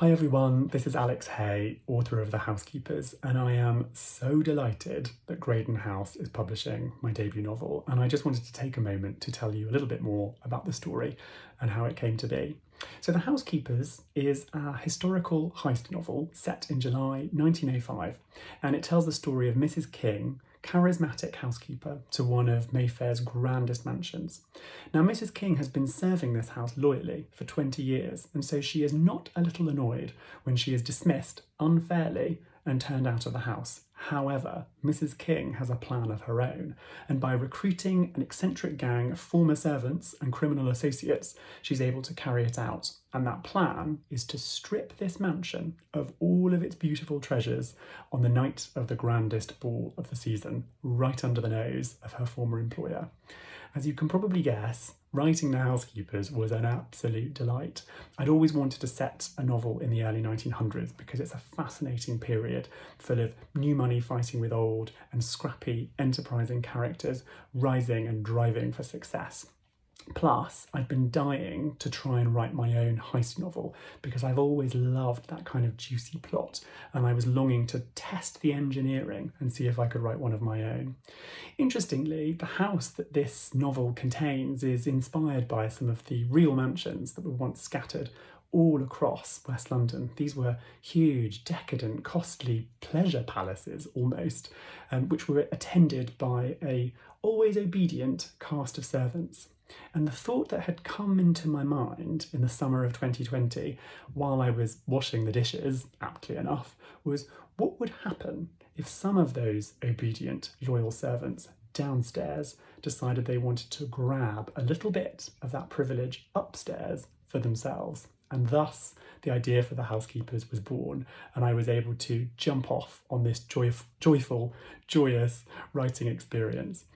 Hi everyone, this is Alex Hay, author of The Housekeepers, and I am so delighted that Graydon House is publishing my debut novel, and I just wanted to take a moment to tell you a little bit more about the story and how it came to be. So The Housekeepers is a historical heist novel set in July 1905, and it tells the story of Mrs. King, charismatic housekeeper to one of Mayfair's grandest mansions. Now, Mrs. King has been serving this house loyally for 20 years, and so she is not a little annoyed when she is dismissed unfairly and turned out of the house. However, Mrs. King has a plan of her own, and by recruiting an eccentric gang of former servants and criminal associates, she's able to carry it out. And that plan is to strip this mansion of all of its beautiful treasures on the night of the grandest ball of the season, right under the nose of her former employer. As you can probably guess, writing The Housekeepers was an absolute delight. I'd always wanted to set a novel in the early 1900s because it's a fascinating period full of new money fighting with old and scrappy, enterprising characters rising and driving for success. Plus, I'd been dying to try and write my own heist novel because I've always loved that kind of juicy plot, and I was longing to test the engineering and see if I could write one of my own. Interestingly, the house that this novel contains is inspired by some of the real mansions that were once scattered all across West London. These were huge, decadent, costly pleasure palaces almost, which were attended by a always obedient cast of servants. And the thought that had come into my mind in the summer of 2020, while I was washing the dishes, aptly enough, was what would happen if some of those obedient, loyal servants downstairs decided they wanted to grab a little bit of that privilege upstairs for themselves. And thus, the idea for The Housekeepers was born, and I was able to jump off on this joyful, joyous writing experience.